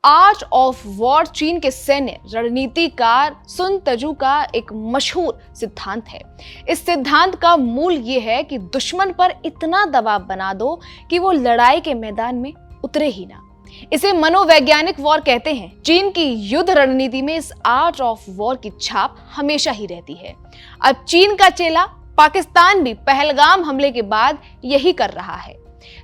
Art of war चीन के सैन्य रणनीतिकार सुन त्जू का एक मशहूर सिद्धांत है। इस सिद्धांत का मूल ये है कि दुश्मन पर इतना दबाव बना दो कि वो लड़ाई के मैदान में उतरे ही ना। इसे मनोवैज्ञानिक वॉर कहते हैं। चीन की युद्ध रणनीति में इस आर्ट ऑफ वॉर की छाप हमेशा ही रहती है। अब चीन का चेला पाकिस्तान भी पहलगाम हमले के बाद यही कर रहा है।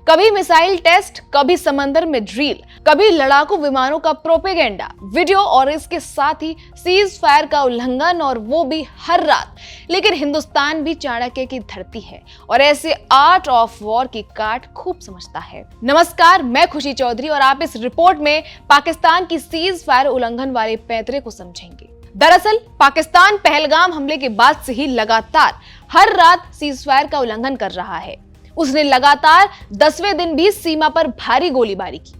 कभी मिसाइल टेस्ट, कभी समंदर में ड्रिल, कभी लड़ाकू विमानों का प्रोपेगेंडा वीडियो और इसके साथ ही सीज फायर का उल्लंघन, और वो भी हर रात। लेकिन हिंदुस्तान भी चाणक्य की धरती है और ऐसे आर्ट ऑफ वॉर की काट खूब समझता है। नमस्कार, मैं खुशी चौधरी और आप इस रिपोर्ट में पाकिस्तान की सीज फायर उल्लंघन वाले पैंतरे को समझेंगे। दरअसल पाकिस्तान पहलगाम हमले के बाद से ही लगातार हर रात सीज फायर का उल्लंघन कर रहा है। उसने लगातार 10वें दिन भी सीमा पर भारी गोलीबारी की।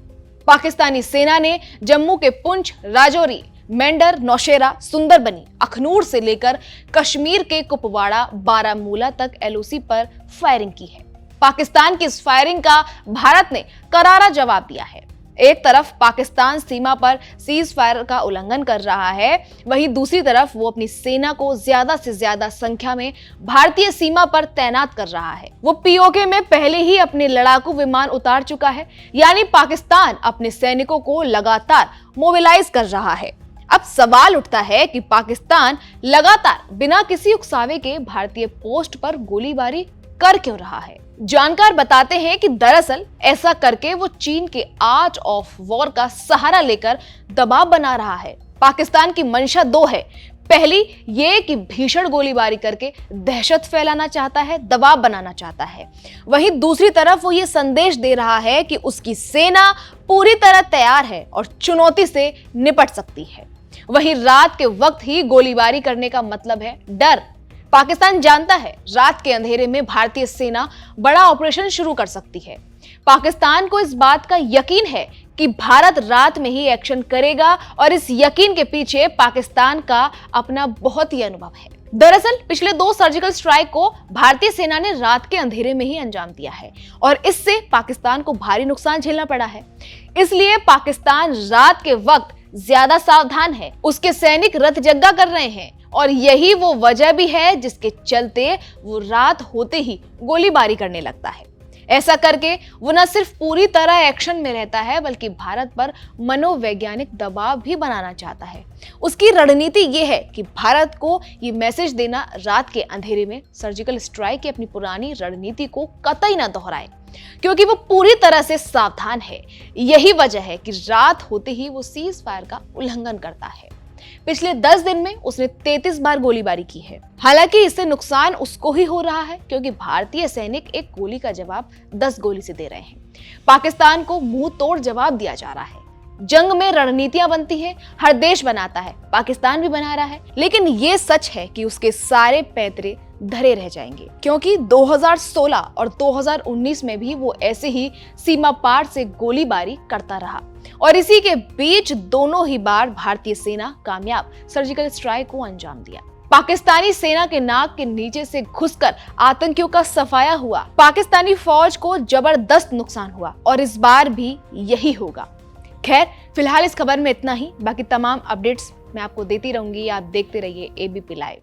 पाकिस्तानी सेना ने जम्मू के पुंछ, राजौरी, मेंढर, नौशेरा, सुंदरबनी, अखनूर से लेकर कश्मीर के कुपवाड़ा, बारामूला तक एलओसी पर फायरिंग की है। पाकिस्तान की इस फायरिंग का भारत ने करारा जवाब दिया है। एक तरफ पाकिस्तान सीमा पर सीज फायर का उल्लंघन कर रहा है, वहीं दूसरी तरफ वो अपनी सेना को ज्यादा से ज्यादा संख्या में भारतीय सीमा पर तैनात कर रहा है। वो पीओके में पहले ही अपने लड़ाकू विमान उतार चुका है, यानी पाकिस्तान अपने सैनिकों को लगातार मोबिलाइज कर रहा है। अब सवाल उठता है कि पाकिस्तान लगातार बिना किसी उकसावे के भारतीय पोस्ट पर गोलीबारी कर क्यों रहा है। जानकार बताते हैं कि दरअसल ऐसा करके वो चीन के आर्ट ऑफ वॉर का सहारा लेकर दबाव बना रहा है। पाकिस्तान की मंशा दो है। पहली ये कि भीषण गोलीबारी करके दहशत फैलाना चाहता है, दबाव बनाना चाहता है। वहीं दूसरी तरफ वो ये संदेश दे रहा है कि उसकी सेना पूरी तरह तैयार है और चुनौती से निपट सकती है। वहीं रात के वक्त ही गोलीबारी करने का मतलब है डर। पाकिस्तान जानता है रात के अंधेरे में भारतीय सेना बड़ा ऑपरेशन शुरू कर सकती है। पाकिस्तान को इस बात का यकीन है कि भारत रात में ही एक्शन करेगा और इस यकीन के पीछे पाकिस्तान का अपना बहुत ही अनुभव है। दरअसल पिछले 2 सर्जिकल स्ट्राइक को भारतीय सेना ने रात के अंधेरे में ही अंजाम दिया है और इससे पाकिस्तान को भारी नुकसान झेलना पड़ा है। इसलिए पाकिस्तान रात के वक्त ज्यादा सावधान है। उसके सैनिक रतजग्गा कर रहे हैं और यही वो वजह भी है जिसके चलते वो रात होते ही गोलीबारी करने लगता है। ऐसा करके वो न सिर्फ पूरी तरह एक्शन में रहता है बल्कि भारत पर मनोवैज्ञानिक दबाव भी बनाना चाहता है। उसकी रणनीति ये है कि भारत को ये मैसेज देना, रात के अंधेरे में सर्जिकल स्ट्राइक की अपनी पुरानी रणनीति को कतई ना दोहराए, क्योंकि वो पूरी तरह से सावधान है। यही वजह है कि रात होते ही वो सीज फायर का उल्लंघन करता है। पिछले 10 दिन में उसने 33 बार गोलीबारी की है। हालांकि इससे नुकसान उसको ही हो रहा है क्योंकि भारतीय सैनिक एक गोली का जवाब 10 गोली से दे रहे हैं। पाकिस्तान को मुंह तोड़ जवाब दिया जा रहा है। जंग में रणनीतियां बनती हैं, हर देश बनाता है, पाकिस्तान भी बना रहा है। लेकिन ये सच है कि उसके सारे पैंतरे धरे रह जाएंगे, क्योंकि 2016 और 2019 में भी वो ऐसे ही सीमा पार से गोलीबारी करता रहा और इसी के बीच दोनों ही बार भारतीय सेना कामयाब सर्जिकल स्ट्राइक को अंजाम दिया। पाकिस्तानी सेना के नाक के नीचे से घुसकर आतंकियों का सफाया हुआ। पाकिस्तानी फौज को जबरदस्त नुकसान हुआ और इस बार भी यही होगा। खैर, फिलहाल इस खबर में इतना ही। बाकी तमाम अपडेट्स मैं आपको देती रहूंगी। आप देखते रहिए एबीपी लाइव।